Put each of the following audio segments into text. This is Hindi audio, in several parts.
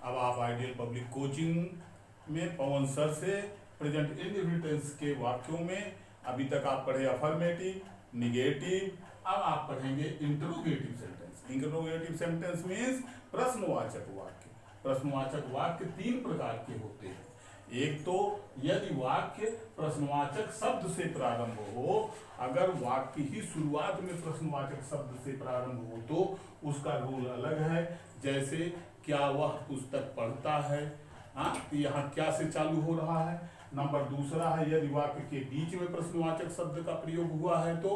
अब आप आइडियल पब्लिक कोचिंग में पवन सर से प्रेजेंट इंडिफिनिट के वाक्यों में अभी तक आप पढ़े अफर्मेटिव, निगेटिव, अब आप पढ़ेंगे interrogative sentence. Interrogative sentence means प्रश्नवाचक वाक्य। प्रश्नवाचक वाक्य तीन प्रकार के होते हैं। एक तो यदि वाक्य प्रश्नवाचक शब्द से प्रारंभ हो, अगर वाक्य ही शुरुआत में प्रश्नवाचक शब्द से प्रारंभ हो तो उसका रूल अलग है। जैसे क्या वह पुस्तक पढ़ता है, तो यहाँ क्या से चालू हो रहा है। नंबर दूसरा है यदि वाक्य के बीच में प्रश्नवाचक शब्द का प्रयोग हुआ है तो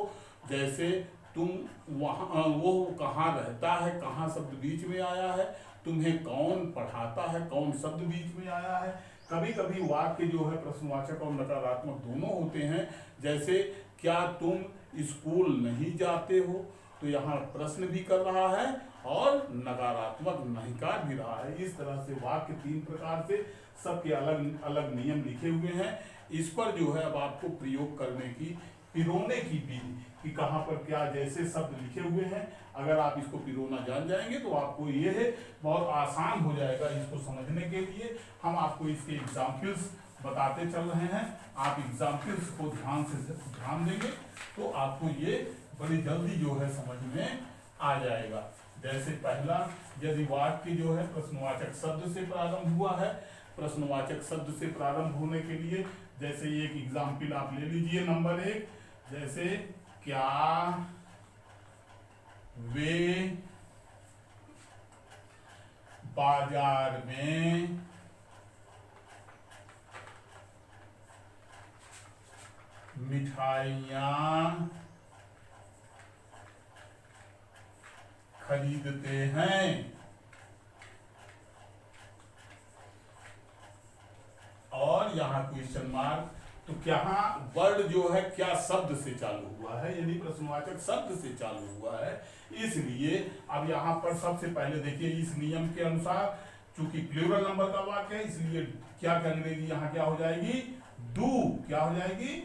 जैसे तुम वहाँ, वो कहाँ रहता है, कहाँ शब्द बीच में आया है। तुम्हें कौन पढ़ाता है, कौन शब्द बीच में आया है। कभी कभी वाक्य जो है प्रश्नवाचक और नकारात्मक दोनों होते हैं। जैसे क्या तुम स्कूल नहीं जाते हो, तो यहाँ प्रश्न भी कर रहा है और नकारात्मक नहिकार भी रहा है। इस तरह से वाक्य तीन प्रकार से, सबके अलग अलग नियम लिखे हुए हैं। इस पर जो है अब आपको प्रयोग करने की, पिरोने की विधि कि कहाँ पर क्या जैसे शब्द लिखे हुए हैं, अगर आप इसको पिरोना जान जाएंगे तो आपको ये है बहुत आसान हो जाएगा इसको समझने के लिए। हम आपको इसके एग्जाम्पल्स बताते चल रहे हैं। आप एग्जाम्पल्स को ध्यान देंगे तो आपको ये बड़ी जल्दी जो है समझ में आ जाएगा। जैसे पहला, यदि वाक्य जो है प्रश्नवाचक शब्द से प्रारंभ हुआ है, प्रश्नवाचक शब्द से प्रारंभ होने के लिए जैसे एक एग्जाम्पल आप ले लीजिए नंबर 1, जैसे क्या वे बाजार में मिठाइयाँ खरीदते हैं। और यहाँ क्वेश्चन मार्क, तो क्या वर्ड जो है क्या शब्द से चालू हुआ है, यदि प्रश्नवाचक शब्द से चालू हुआ है। इसलिए अब यहाँ पर सबसे पहले देखिए इस नियम के अनुसार, चूंकि प्लूरल नंबर का वाक्य है इसलिए क्या की अंग्रेजी यहाँ क्या हो जाएगी, डू। क्या हो जाएगी,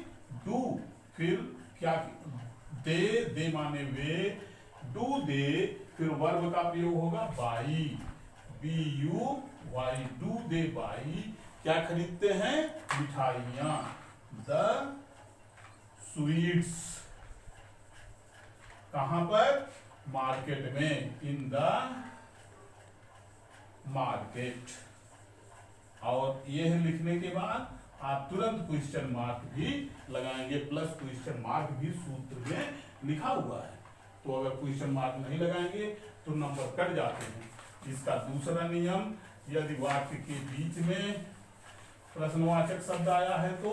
डू। फिर क्या, दे माने वे, डू दे, फिर वर्ब का प्रयोग होगा by, BUY, do they by. क्या खरीदते हैं, मिठाइयां, द स्वीट्स। कहां पर, मार्केट में, इन द मार्केट। और यह लिखने के बाद आप तुरंत क्वेश्चन मार्क भी लगाएंगे, प्लस क्वेश्चन मार्क भी सूत्र में लिखा हुआ है। तो अगर क्वेश्चन मार्क नहीं लगाएंगे तो नंबर कट जाते हैं। इसका दूसरा नियम, यदि वाक्य के बीच में प्रश्नवाचक शब्द आया है तो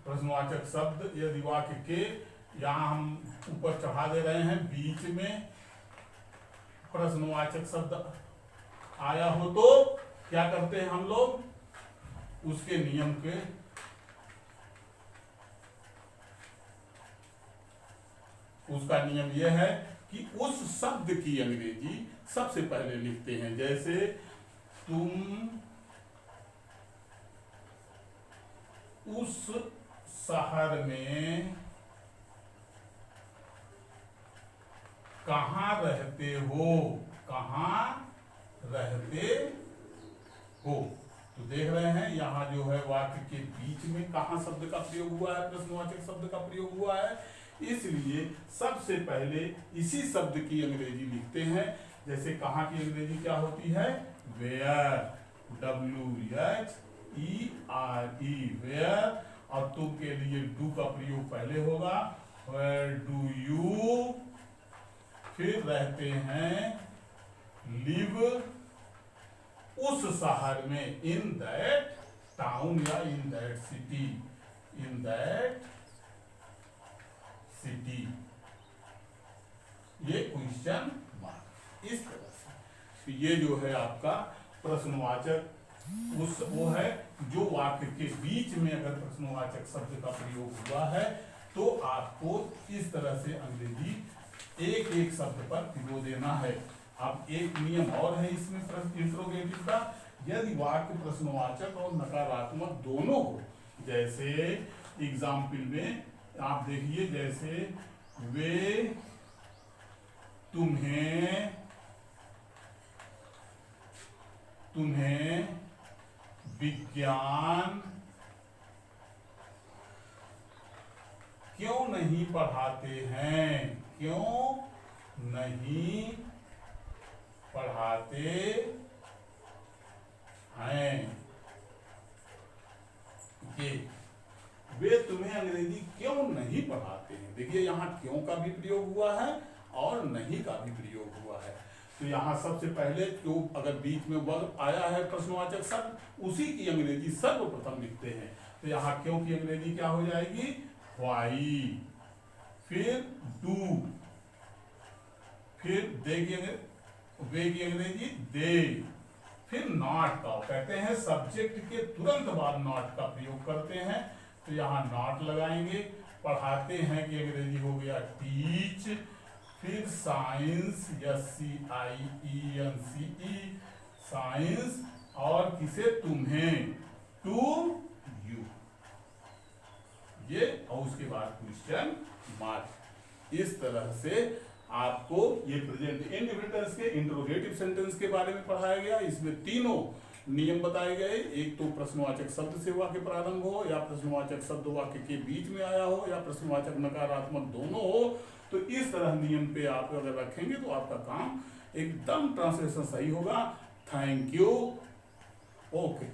प्रश्नवाचक शब्द यदि वाक्य के, यहां हम ऊपर चढ़ा दे रहे हैं, बीच में प्रश्नवाचक शब्द आया हो तो क्या करते हैं हम लोग, उसके नियम के, उसका नियम यह है कि उस शब्द की अंग्रेजी सबसे पहले लिखते हैं। जैसे तुम उस शहर में कहाँ रहते हो, कहाँ रहते हो। तो देख रहे हैं यहाँ जो है वाक्य के बीच में कहाँ शब्द का प्रयोग हुआ है, प्रश्नवाचक शब्द का प्रयोग हुआ है। इसलिए सबसे पहले इसी शब्द की अंग्रेजी लिखते हैं। जैसे कहाँ की अंग्रेजी क्या होती है, वेयर, WHERE, वेयर। और तुम के लिए डू का प्रयोग पहले होगा, वेयर डू यू। फिर रहते हैं, लिव, उस शहर में, इन दैट टाउन या in that city, in that city. ये क्वेश्चन मार्क। इस तरह से तो ये जो है आपका प्रश्नवाचक, उस वो है जो वाक्य के बीच में अगर प्रश्नवाचक शब्द का प्रयोग हुआ है तो आपको इस तरह से अंग्रेजी एक एक शब्द पर पिरो देना है। अब एक नियम और है इसमें इंट्रोगेटिव का, यदि वाक्य प्रश्नवाचक और नकारात्मक दोनों हो, जैसे एग्जाम्पल में आप देखिए, जैसे वे तुम्हें विज्ञान क्यों नहीं पढ़ाते हैं, क्यों नहीं पढ़ाते हैं। ये वे तुम्हें अंग्रेजी क्यों नहीं पढ़ाते हैं। देखिए यहाँ क्यों का भी प्रयोग हुआ है और नहीं का भी प्रयोग हुआ है। तो यहाँ सबसे पहले जो अगर बीच में वर्ब आया है प्रश्नवाचक शब्द, उसी की अंग्रेजी सर्वप्रथम लिखते हैं। तो यहाँ क्यों की अंग्रेजी क्या हो जाएगी, व्हाई, फिर डू, फिर वे की अंग्रेजी दे, फिर नॉट का कहते हैं सब्जेक्ट के तुरंत बाद नॉट का प्रयोग करते हैं। तो यहाँ नॉट लगाएंगे। पढ़ाते हैं कि अंग्रेजी हो गया टीच, फिर साइंस SCIENCE साइंस, और किसे, तुम्हें, टू यू, ये, और उसके बाद क्वेश्चन मार्क। इस तरह से आपको ये प्रेजेंट इंडिफिनिट के इंटरोगेटिव सेंटेंस के बारे में पढ़ाया गया। इसमें तीनों नियम बताए गए। एक तो प्रश्नवाचक शब्द से वाक्य प्रारंभ हो, या प्रश्नवाचक शब्द वाक्य के बीच में आया हो, या प्रश्नवाचक नकारात्मक दोनों हो। तो इस तरह नियम पे आप अगर रखेंगे तो आपका काम एकदम ट्रांसलेशन सही होगा। Thank you. ओके।